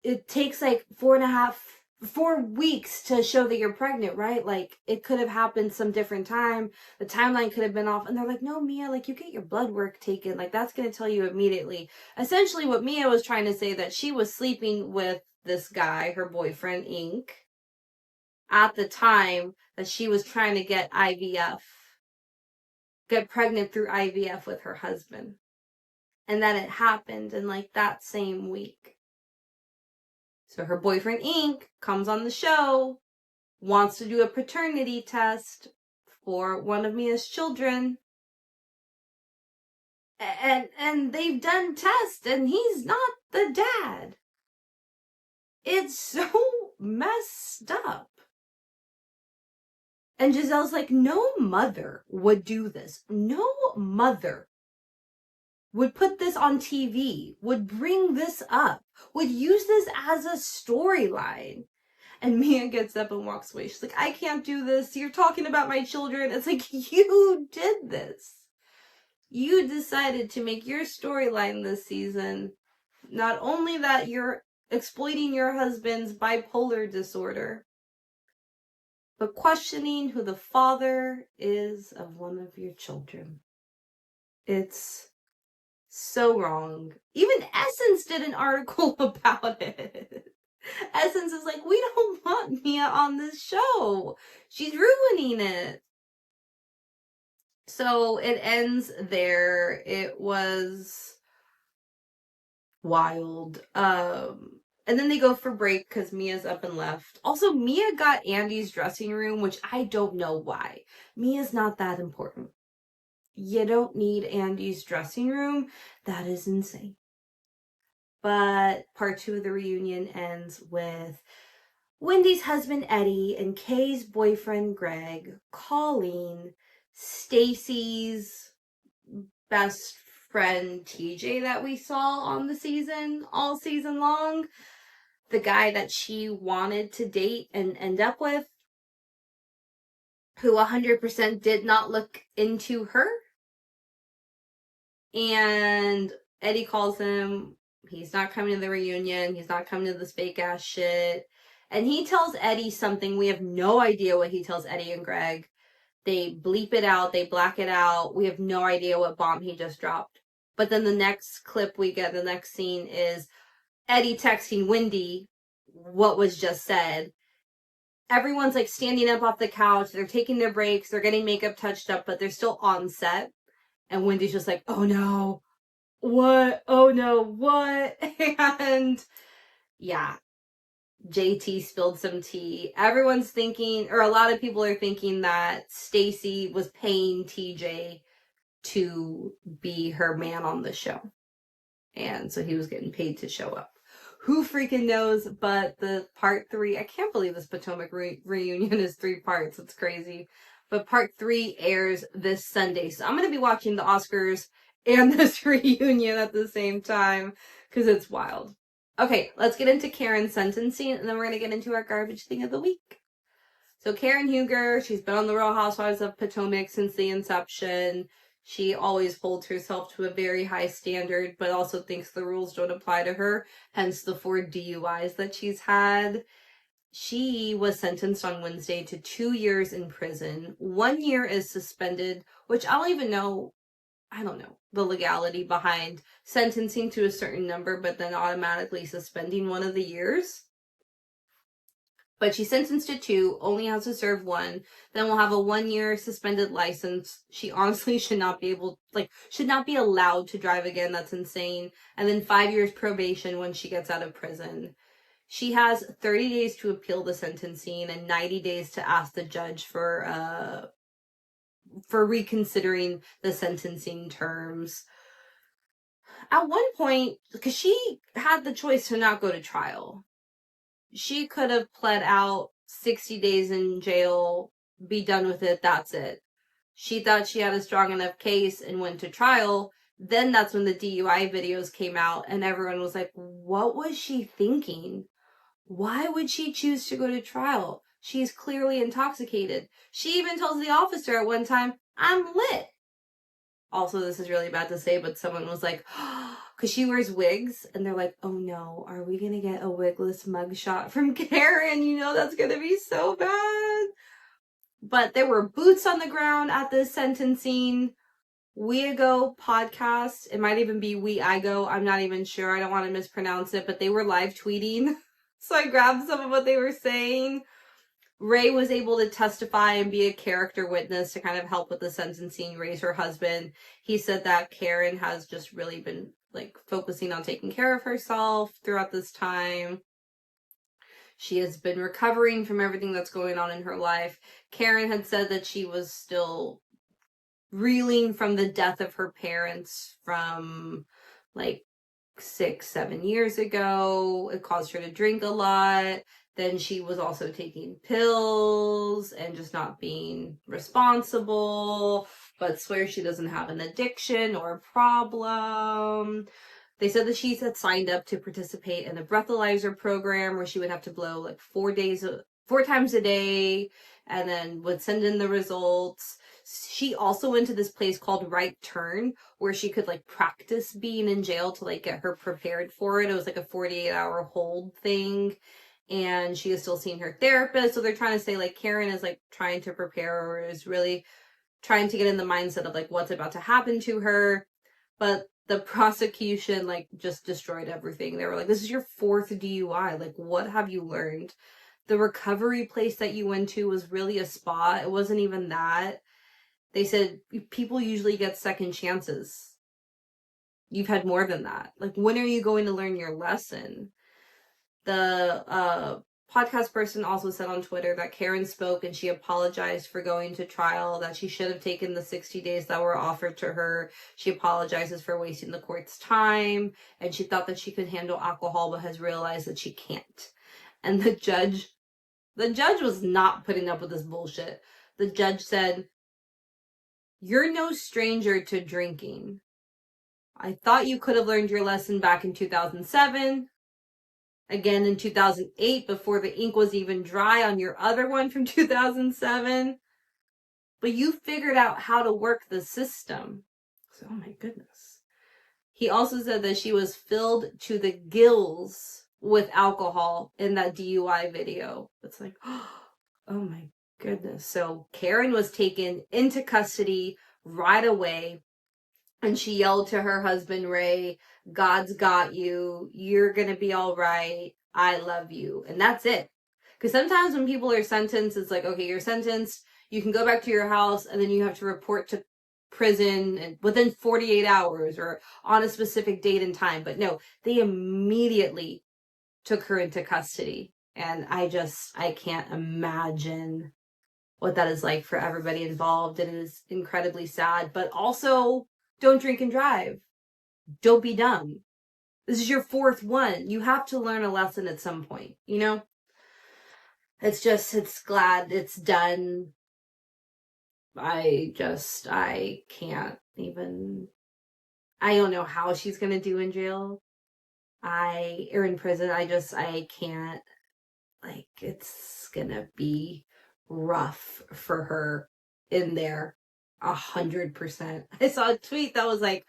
it takes like 4 weeks to show that you're pregnant, right? Like, it could have happened some different time. The timeline could have been off. And they're like, no, Mia, like, you get your blood work taken. Like, that's going to tell you immediately. Essentially, what Mia was trying to say, that she was sleeping with this guy, her boyfriend, Ink, at the time that she was trying to get pregnant through IVF with her husband. And that it happened in, like, that same week. So her boyfriend, Ink, comes on the show, wants to do a paternity test for one of Mia's children. And they've done tests, and he's not the dad. It's so messed up. And Giselle's like, no mother would do this. No mother would put this on TV, would bring this up, would use this as a storyline. And Mia gets up and walks away. She's like, I can't do this. You're talking about my children. It's like, you did this. You decided to make your storyline this season. Not only that, you're exploiting your husband's bipolar disorder, but questioning who the father is of one of your children. It's so wrong. Even Essence did an article about it. Essence is like, we don't want Mia on this show. She's ruining it. So it ends there. It was wild. And then they go for break because Mia's up and left. Also, Mia got Andy's dressing room, which I don't know why. Mia's not that important. You don't need Andy's dressing room. That is insane. But part 2 of the reunion ends with Wendy's husband Eddie and Kay's boyfriend Greg calling Stacy's best friend TJ that we saw on the season, all season long, the guy that she wanted to date and end up with, who 100% did not look into her. And Eddie calls him. He's not coming to the reunion. He's not coming to this fake ass shit. And he tells Eddie something. We have no idea what he tells Eddie and Greg. They bleep it out. They black it out. We have no idea what bomb he just dropped. But then the next clip we get, the next scene is Eddie texting Wendy what was just said. Everyone's like standing up off the couch. They're taking their breaks. They're getting makeup touched up, but they're still on set. And Wendy's just like, oh no. What? Oh no, what? And yeah, JT spilled some tea. Everyone's thinking, or a lot of people are thinking, that Stacy was paying TJ to be her man on the show. And so he was getting paid to show up. Who freaking knows? But the part 3, I can't believe this Potomac reunion is 3 parts. It's crazy. But part 3 airs this Sunday. So I'm going to be watching the Oscars and this reunion at the same time because it's wild. Okay, let's get into Karen's sentencing, and then we're going to get into our garbage thing of the week. So Karen Huger, she's been on the Real Housewives of Potomac since the inception. She always holds herself to a very high standard, but also thinks the rules don't apply to her, hence the 4 DUIs that she's had. She was sentenced on Wednesday to 2 years in prison. 1 year is suspended, which I don't know the legality behind sentencing to a certain number, but then automatically suspending one of the years. But she's sentenced to 2, only has to serve 1. Then we'll have a 1 year suspended license. She honestly should not be allowed to drive again. That's insane. And then 5 years probation when she gets out of prison. She has 30 days to appeal the sentencing and 90 days to ask the judge for reconsidering the sentencing terms. At one point, because she had the choice to not go to trial, she could have pled out 60 days in jail, be done with it, that's it. She thought she had a strong enough case and went to trial. Then that's when the DUI videos came out and everyone was like, what was she thinking? Why would she choose to go to trial? She's clearly intoxicated. She even tells the officer at one time, I'm lit. Also, this is really bad to say, but someone was like, because she wears wigs, and they're like, oh no, are we going to get a wigless mugshot from Karen? You know, that's going to be so bad. But there were boots on the ground at the sentencing. We Go podcast. It might even be We I Go. I'm not even sure. I don't want to mispronounce it, but they were live tweeting. So I grabbed some of what they were saying. Ray was able to testify and be a character witness to kind of help with the sentencing. Ray's her husband. He said that Karen has just really been like focusing on taking care of herself throughout this time. She has been recovering from everything that's going on in her life. Karen had said that she was still reeling from the death of her parents from like 6-7 years ago. It caused her to drink a lot. Then she was also taking pills and just not being responsible, but swears she doesn't have an addiction or a problem. They said that she had signed up to participate in a breathalyzer program where she would have to blow like 4 times a day and then would send in the results. She also went to this place called Right Turn where she could like practice being in jail to like get her prepared for it. It was like a 48-hour hold thing. And she is still seeing her therapist. So they're trying to say like Karen is like trying to prepare or is really trying to get in the mindset of like what's about to happen to her. But the prosecution like just destroyed everything. They were like, this is your 4th DUI. Like, what have you learned? The recovery place that you went to was really a spa. It wasn't even that. They said people usually get second chances. You've had more than that. Like, when are you going to learn your lesson? The podcast person also said on Twitter that Karen spoke and she apologized for going to trial, that she should have taken the 60 days that were offered to her. She apologizes for wasting the court's time, and she thought that she could handle alcohol but has realized that she can't. And the judge was not putting up with this bullshit. The judge said, you're no stranger to drinking. I thought you could have learned your lesson back in 2007. Again in 2008 before the ink was even dry on your other one from 2007. But you figured out how to work the system. So, oh my goodness. He also said that she was filled to the gills with alcohol in that DUI video. It's like, oh my goodness. So Karen was taken into custody right away. And she yelled to her husband, Ray, God's got you. You're going to be all right. I love you. And that's it. Because sometimes when people are sentenced, it's like, okay, you're sentenced. You can go back to your house and then you have to report to prison within 48 hours or on a specific date and time. But no, they immediately took her into custody. And I can't imagine what that is like for everybody involved. It is incredibly sad, but also don't drink and drive. Don't be dumb. This is your 4th one. You have to learn a lesson at some point, you know? It's glad it's done. I can't even, I don't know how she's gonna do in jail. Or in prison. I can't, like, it's gonna be rough for her in there. 100%. I saw a tweet that was like,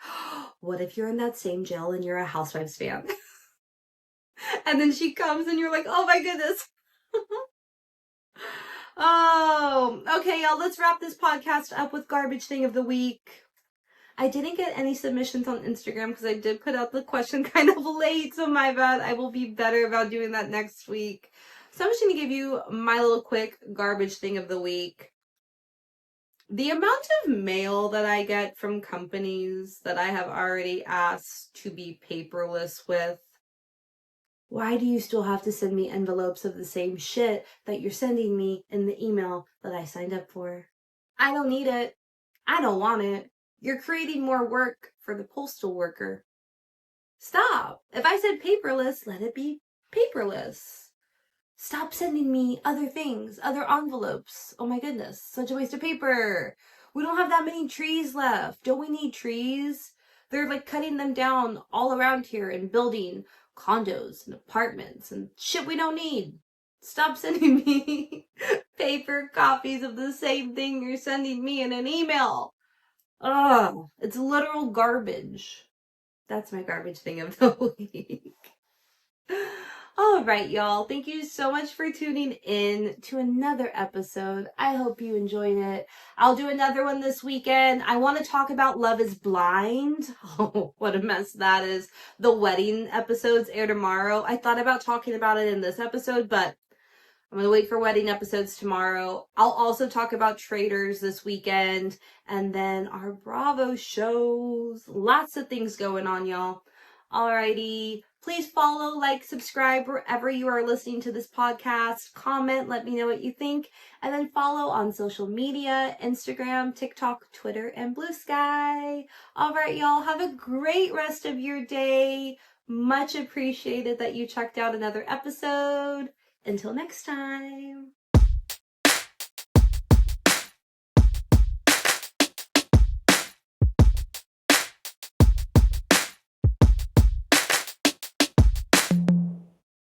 what if you're in that same jail and you're a Housewives fan? And then she comes and you're like, oh my goodness. Oh, okay, y'all, let's wrap this podcast up with garbage thing of the week. I didn't get any submissions on Instagram because I did put out the question kind of late, so my bad. I will be better about doing that next week. So I'm just going to give you my little quick garbage thing of the week. The amount of mail that I get from companies that I have already asked to be paperless with. Why do you still have to send me envelopes of the same shit that you're sending me in the email that I signed up for? I don't need it. I don't want it. You're creating more work for the postal worker. Stop. If I said paperless, let it be paperless. Stop sending me other things, other envelopes. Oh my goodness, such a waste of paper. We don't have that many trees left. Don't we need trees? They're like cutting them down all around here and building condos and apartments and shit we don't need. Stop sending me paper copies of the same thing you're sending me in an email. Ugh, it's literal garbage. That's my garbage thing of the week. All right, y'all. Thank you so much for tuning in to another episode. I hope you enjoyed it. I'll do another one this weekend. I want to talk about Love is Blind. Oh, what a mess that is. The wedding episodes air tomorrow. I thought about talking about it in this episode, but I'm going to wait for wedding episodes tomorrow. I'll also talk about Traders this weekend and then our Bravo shows. Lots of things going on, y'all. Alrighty. Please follow, like, subscribe wherever you are listening to this podcast. Comment, let me know what you think. And then follow on social media, Instagram, TikTok, Twitter, and Bluesky. Alright, y'all. Have a great rest of your day. Much appreciated that you checked out another episode. Until next time.